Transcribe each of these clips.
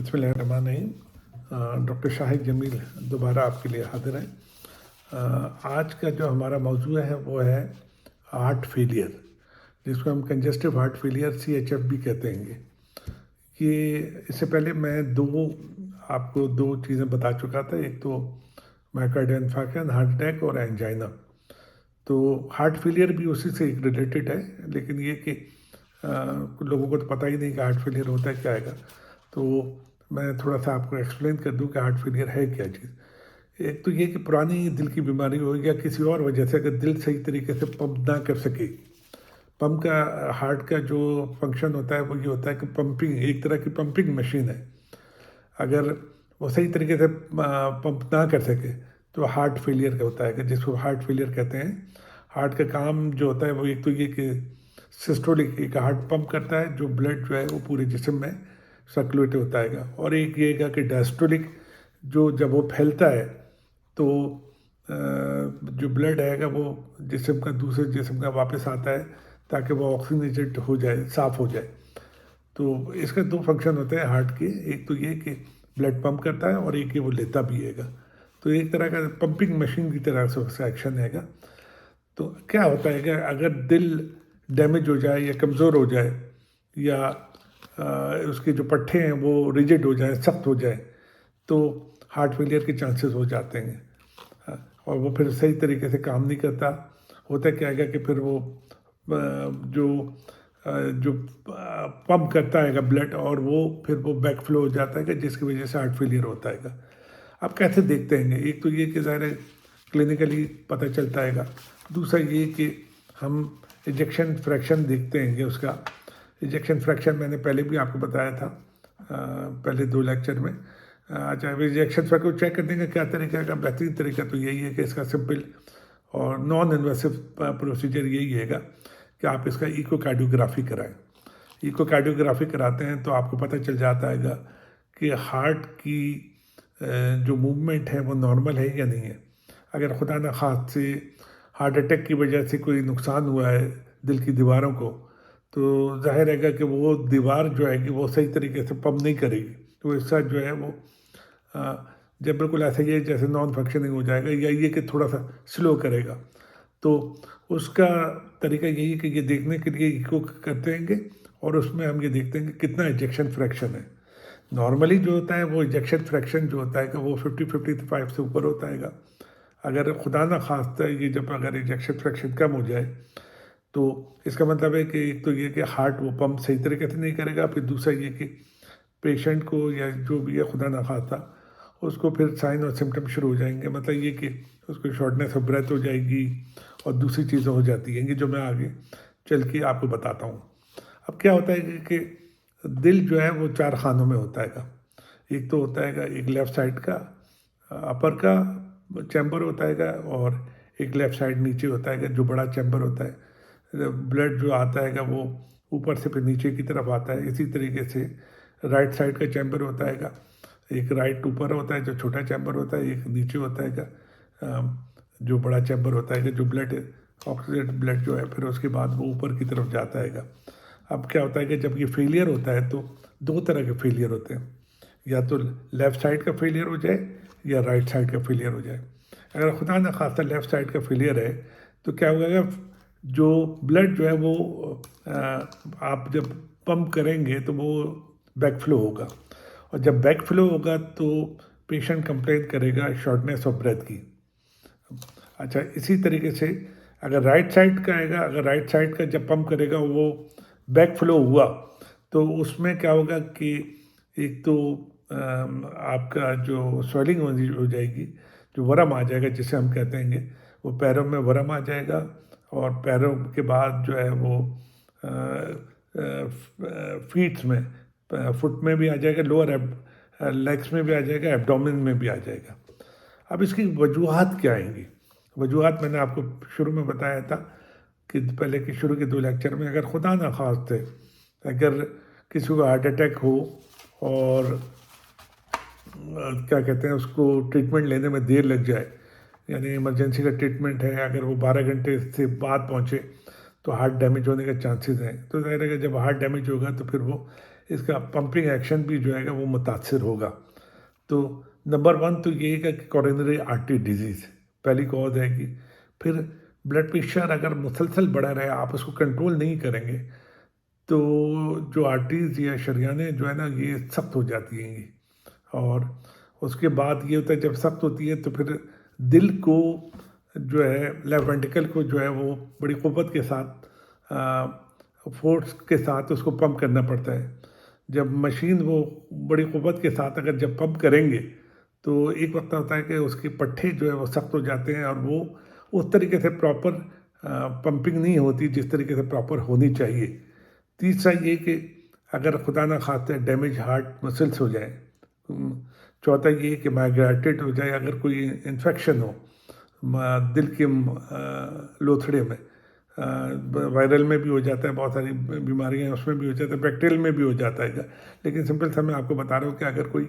बिस्मिल्लाहिर्रहमानिर्रहीम। डॉक्टर शाहिद जमील दोबारा आपके लिए हाजिर है। आज का जो हमारा मौजू है वो है हार्ट फेलियर, जिसको हम कंजेस्टिव हार्ट फेलियर CHF भी कहते हैं। कि इससे पहले मैं आपको दो चीज़ें बता चुका था। एक तो मायोकार्डियल इन्फार्क्शन, हार्ट अटैक और एंजाइना। तो हार्ट फेलियर भी उसी से रिलेटेड है, लेकिन ये कि लोगों को तो पता ही नहीं कि हार्ट फेलियर होता है क्या है। तो मैं थोड़ा सा आपको एक्सप्लेन कर दूं कि हार्ट फेलियर है क्या चीज़। एक तो ये कि पुरानी दिल की बीमारी हो या किसी और वजह से अगर दिल सही तरीके से पंप ना कर सके, पंप का हार्ट का जो फंक्शन होता है वो ये होता है कि पंपिंग, एक तरह की पंपिंग मशीन है। अगर वो सही तरीके से पंप ना कर सके तो हार्ट फेलियर का होता है, कि जिसको हार्ट फेलियर कहते हैं। हार्ट का काम जो होता है वो एक तो ये कि सिस्टोलिक, एक हार्ट पंप करता है जो ब्लड जो है वो पूरे जिस्म में सर्कुलेट होता है, और एक ये है कि डायस्टोलिक, जो जब वो फैलता है तो जो ब्लड आएगा वो जिस्म का दूसरे जिस्म का वापस आता है ताकि वो ऑक्सीजनेटेड हो जाए, साफ़ हो जाए। तो इसका दो फंक्शन होते हैं हार्ट के, एक तो ये कि ब्लड पंप करता है और एक ये वो लेता भी है। तो एक तरह का पंपिंग मशीन की तरह से उसका एक्शन है। तो क्या होता है कि अगर दिल डैमेज हो जाए या कमज़ोर हो जाए या उसके जो पट्टे हैं वो रिजिड हो जाए, सख्त हो जाए, तो हार्ट फेलियर के चांसेस हो जाते हैं। और वो फिर सही तरीके से काम नहीं करता। होता क्या है कि फिर वो जो जो पंप करता है ब्लड, और वो फिर वो बैक फ्लो हो जाता है, जिसकी वजह से हार्ट फेलियर होता है। अब कैसे देखते हैं? एक तो ये कि ज़ाहिर है क्लिनिकली पता चलता है। दूसरा ये कि हम इजेक्शन फ्रैक्शन देखते हैं उसका। इजेक्शन फ्रैक्शन मैंने पहले भी आपको बताया था, पहले 2 लेक्चर में। अच्छा, इजेक्शन फ्रैक्शन को चेक करने का क्या तरीका का? बेहतरीन तरीका तो यही है कि इसका सिंपल और नॉन इन्वेसिव प्रोसीजर यही है कि आप इसका इकोकार्डियोग्राफी कराएं। इकोकार्डियोग्राफी कराते हैं तो आपको पता चल जाता है कि हार्ट की जो मूवमेंट है वो नॉर्मल है या नहीं है। अगर खुदा न खास से हार्ट अटैक की वजह से कोई नुकसान हुआ है दिल की दीवारों को, तो जाहिर है कि वो दीवार जो है कि वो सही तरीके से पंप नहीं करेगी, तो इसका जो है वो जब बिल्कुल ऐसा ही है जैसे नॉन फंक्शनिंग हो जाएगा, या ये कि थोड़ा सा स्लो करेगा। तो उसका तरीका यही है कि ये देखने के लिए इको करते हैं, और उसमें हम ये देखते हैं कि कितना इजेक्शन फ्रैक्शन है। नॉर्मली जो होता है वो इजेक्शन फ्रैक्शन जो होता है कि वो 50-55 से ऊपर होता है। अगर खुदा ना खास्ता ये जब अगर इजेक्शन फ्रैक्शन कम हो जाए तो इसका मतलब है कि एक तो ये कि हार्ट वो पंप सही तरीके से नहीं करेगा, फिर दूसरा ये कि पेशेंट को या जो भी है खुदा ना खास्ता उसको फिर साइन और सिम्टम शुरू हो जाएंगे। मतलब ये कि उसको शॉर्टनेस ऑफ ब्रेथ हो जाएगी और दूसरी चीज़ें हो जाती हैं जो मैं आगे चल के आपको बताता हूँ। अब क्या होता है कि दिल जो है वो 4 खानों में होता है। एक तो होता है एक लेफ़्ट साइड का अपर का चैम्बर होता है, और एक लेफ़्ट साइड नीचे होता है जो बड़ा चैम्बर होता है। ब्लड जो आता है वो ऊपर से फिर नीचे की तरफ आता है। इसी तरीके से राइट साइड का चैम्बर होता है, एक राइट ऊपर होता है जो छोटा चैम्बर होता है, एक नीचे होता है जो बड़ा चैम्बर होता है, जो ब्लड ऑक्सीजन ब्लड जो है फिर उसके बाद वो ऊपर की तरफ जाता है। अब क्या होता है कि जब ये फेलियर होता है तो 2 तरह के फेलियर होते हैं, या तो लेफ़्ट साइड का फेलियर हो जाए या राइट साइड का फेलियर हो जाए। अगर खुदा न खास्ता लेफ़्ट साइड का फेलियर है तो क्या होगा, जो ब्लड जो है वो आप जब पंप करेंगे तो वो बैक फ्लो होगा, और जब बैक फ्लो होगा तो पेशेंट कंप्लेन करेगा शॉर्टनेस ऑफ ब्रेथ की। अच्छा, इसी तरीके से अगर राइट साइड का आएगा, अगर राइट साइड का जब पंप करेगा वो बैक फ्लो हुआ तो उसमें क्या होगा कि एक तो आपका जो स्वेलिंग हो जाएगी, जो वरम आ जाएगा जिसे हम कहते हैं, वो पैरों में वरम आ जाएगा, और पैरों के बाद जो है वो फीट्स में, फुट में भी आ जाएगा, लोअर लेग्स में भी आ जाएगा, एब्डोमेन में भी आ जाएगा। अब इसकी वजूहत क्या आएंगी? वजूहत मैंने आपको शुरू में बताया था कि पहले के शुरू के 2 लेक्चर में, अगर खुदा ना खास्ते अगर किसी को हार्ट अटैक हो और क्या कहते हैं उसको ट्रीटमेंट लेने में देर लग जाए, यानी इमरजेंसी का ट्रीटमेंट है, अगर वो 12 घंटे से बाद पहुँचे तो हार्ट डैमेज होने के चांसेस हैं। तो ज़ाहिर है कि जब हार्ट डैमेज होगा तो फिर वो इसका पंपिंग एक्शन भी जो है वो मुतासर होगा। तो नंबर 1 तो ये है कि कोरोनरी आर्टरी डिजीज़ पहली कॉज है कि फिर ब्लड प्रेशर अगर मुसलसल बढ़ा रहे, आप उसको कंट्रोल नहीं करेंगे, तो जो आर्टरीज़ या शरियानें जो है ना, ये सख्त हो जाती हैं ये। और उसके बाद ये होता है, जब सख्त होती है तो फिर दिल को जो है, लेफ्ट वेंट्रिकल को जो है वो बड़ी क़ुव्वत के साथ फोर्स के साथ उसको पंप करना पड़ता है। जब मशीन वो बड़ी क़ुव्वत के साथ अगर जब पंप करेंगे, तो एक वक्त होता है कि उसके पट्टे जो है वो सख्त हो जाते हैं और वो उस तरीके से प्रॉपर पंपिंग नहीं होती जिस तरीके से प्रॉपर होनी चाहिए। तीसरा ये कि अगर खुदा ना खास्ता डैमेज हार्ट मसल्स हो जाए। चौथा ये कि माइग्रेटेड हो जाए, अगर कोई इन्फेक्शन हो दिल के लोथड़े में, वायरल में भी हो जाता है, बहुत सारी बीमारियां हैं उसमें भी हो जाता है, बैक्टीरियल में भी हो जाता है। लेकिन सिंपल सा मैं आपको बता रहा हूँ कि अगर कोई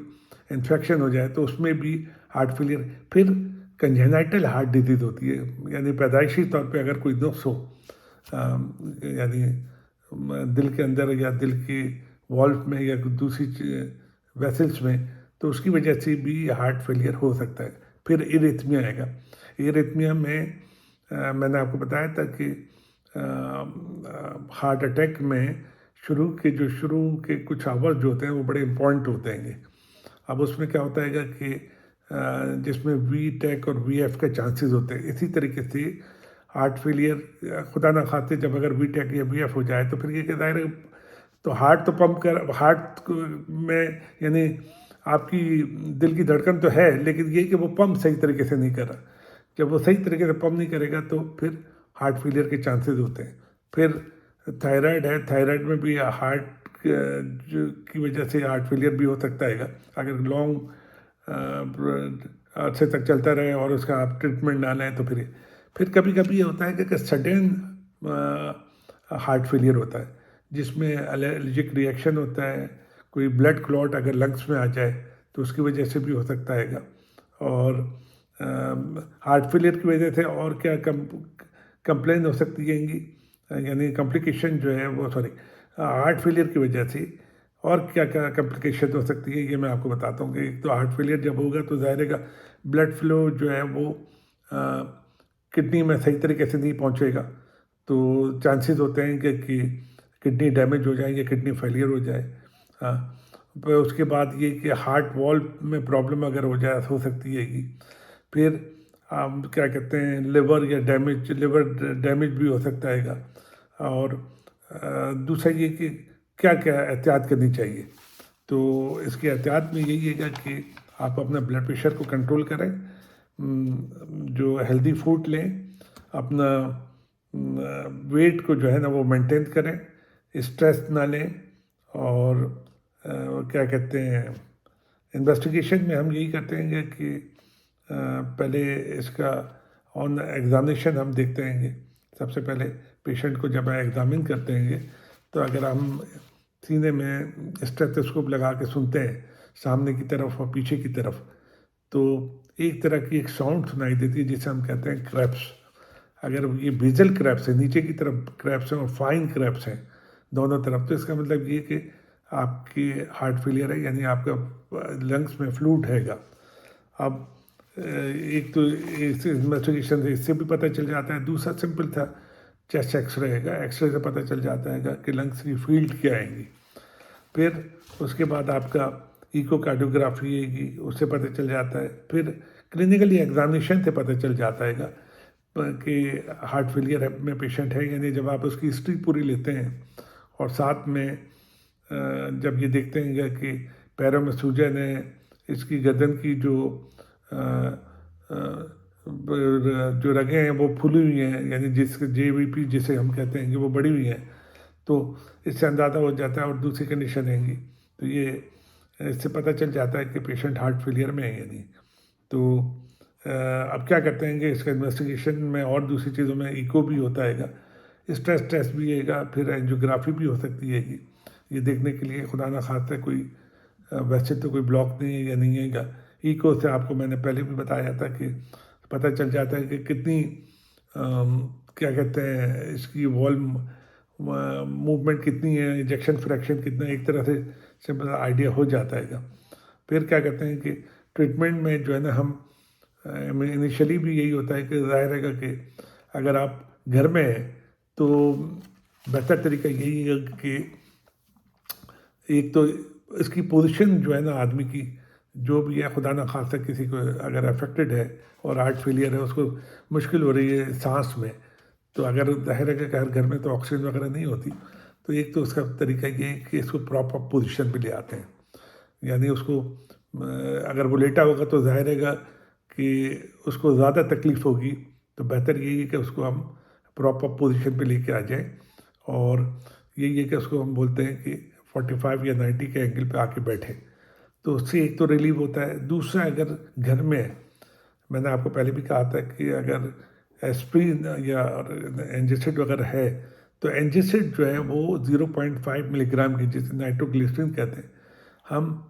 इन्फेक्शन हो जाए तो उसमें भी हार्ट फेलियर। फिर कंजेनाइटल हार्ट डिजीज़ होती है, यानी पैदाइशी तौर पे अगर कोई नुक्स हो यानी दिल के अंदर या दिल के वॉल्व में या दूसरी वेसल्स में, तो उसकी वजह से भी हार्ट फेलियर हो सकता है। फिर इरिथमिया आएगा। इरिथमिया में मैंने आपको बताया था कि हार्ट अटैक में शुरू के कुछ आवर्स जो होते हैं वो बड़े इम्पॉर्टेंट होते हैं। अब उसमें क्या होता है कि जिसमें वी टेक और वी एफ के चांसेस होते हैं, इसी तरीके से हार्ट फेलियर खुदा ना खाते जब अगर वी टेक या वी एफ हो जाए तो फिर ये ज़ाहिर है, तो हार्ट तो पंप कर हार्ट में यानी आपकी दिल की धड़कन तो है, लेकिन ये कि वो पंप सही तरीके से नहीं कर रहा। जब वो सही तरीके से पंप नहीं करेगा तो फिर हार्ट फेलियर के चांसेस होते हैं। फिर थायराइड है, थायराइड में भी हार्ट की वजह से हार्ट फेलियर भी हो सकता है अगर लॉन्ग अरसे तक चलता रहे और उसका आप ट्रीटमेंट ना लें तो फिर कभी कभी ये होता है कि सडन हार्ट फेलियर होता है जिसमें एलर्जिक रिएक्शन होता है, कोई ब्लड क्लॉट अगर लंग्स में आ जाए तो उसकी वजह से भी हो सकता है। और हार्ट फेलियर की वजह से और क्या कंप्लेन हो सकती है, यानी कॉम्प्लिकेशन जो है वो हार्ट फेलियर की वजह से और क्या क्या कॉम्प्लिकेशन हो सकती है, ये मैं आपको बताता हूँ। कि एक तो हार्ट फेलियर जब होगा तो ज़ाहिर है ब्लड फ्लो जो है वो किडनी में सही तरीके से नहीं पहुँचेगा, तो चांसेस होते हैं कि किडनी डैमेज हो जाए या किडनी फेलियर हो जाए। फिर उसके बाद ये कि हार्ट वॉल्व में प्रॉब्लम अगर हो जाए हो सकती है। फिर क्या कहते हैं लिवर डैमेज भी हो सकता है। और दूसरा ये कि क्या क्या एहतियात करनी चाहिए, तो इसके एहतियात में यही है कि आप अपना ब्लड प्रेशर को कंट्रोल करें, जो हेल्दी फूड लें, अपना वेट को जो है ना वो मेंटेन करें, स्ट्रेस ना लें। और क्या कहते हैं, इन्वेस्टिगेशन में हम यही करते हैं कि पहले इसका ऑन एग्जामिनेशन हम देखते हैं। सबसे पहले पेशेंट को जब एग्जामिन करते हैं तो अगर हम सीने में स्टेथोस्कोप लगा के सुनते हैं सामने की तरफ और पीछे की तरफ, तो एक तरह की एक साउंड सुनाई देती है जिसे हम कहते हैं क्रैप्स। अगर ये बेजल क्रैप्स है, नीचे की तरफ क्रैप्स हैं और फाइन क्रैप्स हैं दोनों तरफ, तो इसका मतलब ये कि आपकी हार्ट फेलियर है, यानी आपका लंग्स में फ्लूइड हैगा। अब एक तो इस इन्वेस्टिगेशन से इससे भी पता चल जाता है। दूसरा सिंपल था, चेस्ट एक्सरे हैगा, एक्सरे से पता चल जाता है कि लंग्स की फील्ड क्या आएंगी। फिर उसके बाद आपका इकोकार्डियोग्राफी आएगी, उससे पता चल जाता है। फिर क्लिनिकली एग्जामिनेशन से पता चल जाता है कि हार्ट फेलियर में पेशेंट है, यानी जब आप उसकी हिस्ट्री पूरी लेते हैं और साथ में जब ये देखते हैं कि पैरों में सूजन है, इसकी गर्दन की जो रगें हैं वो फूली हुई हैं, यानी जिसके JVP जिसे हम कहते हैं कि वो बढ़ी हुई हैं, तो इससे अंदाज़ा हो जाता है। और दूसरी कंडीशन है तो ये इससे पता चल जाता है कि पेशेंट हार्ट फेलियर में है या नहीं। तो अब क्या करते हैं कि इसका इन्वेस्टिगेशन में और दूसरी चीज़ों में इको भी होता है, स्ट्रेस टेस्ट भी है, फिर एंजियोग्राफी भी हो सकती है ये देखने के लिए खुदा ना खास्ता कोई वैसे तो कोई ब्लॉक नहीं है या नहीं है। इको से आपको मैंने पहले भी बताया था कि पता चल जाता है कि कितनी क्या कहते हैं इसकी मूवमेंट कितनी है, इंजेक्शन फ्रैक्शन कितना है, एक तरह से सिंपल आइडिया हो जाता है। फिर क्या कहते हैं कि ट्रीटमेंट में जो है ना, हम इनिशियली भी यही होता है कि ज़ाहिर है कि अगर आप घर में हैं तो बेहतर तरीका यही है कि एक तो इसकी पोजीशन जो है ना आदमी की, जो भी है, खुदा ना खास्ता किसी को अगर अफेक्टेड है और हार्ट फेलियर है, उसको मुश्किल हो रही है सांस में, तो अगर ज़ाहिर है कि हर घर में तो ऑक्सीजन वगैरह नहीं होती, तो एक तो उसका तरीका ये है कि इसको प्रॉपर पोजीशन पे ले आते हैं। यानी उसको अगर वो लेटा होगा तो ज़ाहिर है कि उसको ज़्यादा तकलीफ़ होगी, तो बेहतर यही है कि उसको हम प्रॉपर पोजीशन पे लेके आ जाएं। और यही है कि उसको हम बोलते हैं कि 45 या 90 के एंगल पे आके बैठे, तो उससे एक तो रिलीव होता है। दूसरा, अगर घर में है, मैंने आपको पहले भी कहा था कि अगर एस्प्रिन या एंजासिड वगैरह है, तो एंजासिड जो है वो 0.5 मिलीग्राम की, जिसे नाइट्रोग्लिसरीन कहते हैं, हम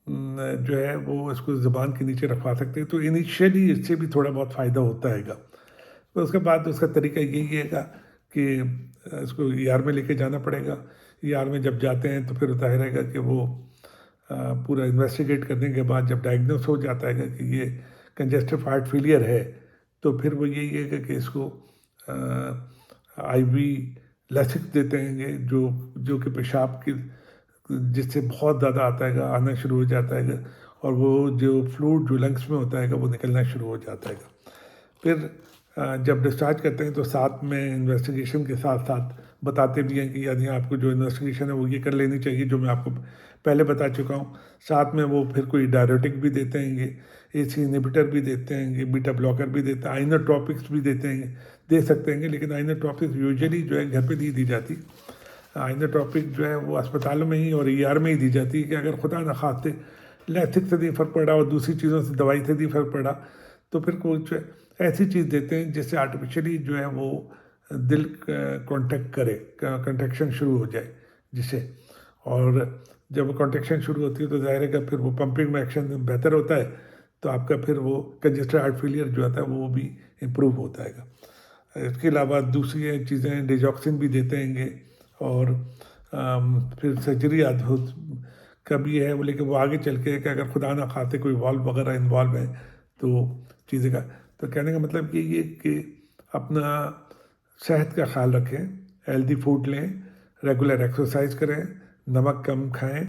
जो है वो इसको ज़ुबान के नीचे रखवा सकते हैं। तो इनिशियली इससे भी थोड़ा बहुत फ़ायदा होता है। तो उसके बाद उसका तरीका यही है कि इसको ईआर में लेके जाना पड़ेगा। ईआर में जब जाते हैं तो फिर ज़ाहिर है कि वो पूरा इन्वेस्टिगेट करने के बाद जब डायग्नोस हो जाता है कि ये कंजेस्टिव हार्ट फेलियर है, तो फिर वो यही है कि इसको आईवी लैसिक्स देते हैं, जो कि पेशाब की, जिससे बहुत ज़्यादा आता है, आना शुरू हो जाता है, और वो जो फ्लूइड जो लंग्स में होता है वो निकलना शुरू हो जाता है। फिर जब डिस्चार्ज करते हैं तो साथ में इन्वेस्टिगेशन के साथ साथ बताते भी हैं कि यदि आपको जो इन्वेस्टिगेशन है वो ये कर लेनी चाहिए, जो मैं आपको पहले बता चुका हूँ। साथ में वो फिर कोई डायरेटिक भी देते हैं, एसी इनहिबिटर भी देते हैं, बीटा ब्लॉकर भी देते हैं, आइनोट्रोपिक्स भी देते हैं, दे सकते हैं। लेकिन आइनोट्रोपिक्स यूजुअली जो है घर पे दी जाती। आइनोट्रोपिक जो है वो अस्पतालों में ही और ईआर में ही दी जाती है कि अगर खुदा न खास्ते लैथिक से नहीं फ़र्क पड़ा और दूसरी चीज़ों से, दवाई से नहीं फ़र्क पड़ा, तो फिर कुछ ऐसी चीज़ देते हैं जिससे आर्टिफिशियली जो है वो दिल कॉन्टैक्ट करे, कंट्रैक्शन शुरू हो जाए जिससे। और जब कॉन्ट्रैक्शन शुरू होती है तो ज़ाहिर है कि फिर वो पंपिंग में एक्शन बेहतर होता है, तो आपका फिर वो कंजेस्टेड हार्ट फेलियर जो आता है वो भी इम्प्रूव होता है। इसके अलावा दूसरी चीज़ें डिजॉक्सिन भी देते हैं, और फिर सर्जरी का भी है वो, लेकिन वो आगे चल के कि अगर खुदा ना खाते कोई वॉल्व वगैरह इन्वॉल्व है तो चीज़ें का, तो कहने का मतलब ये कि अपना सेहत का ख्याल रखें, हेल्दी फूड लें, रेगुलर एक्सरसाइज करें, नमक कम खाएं।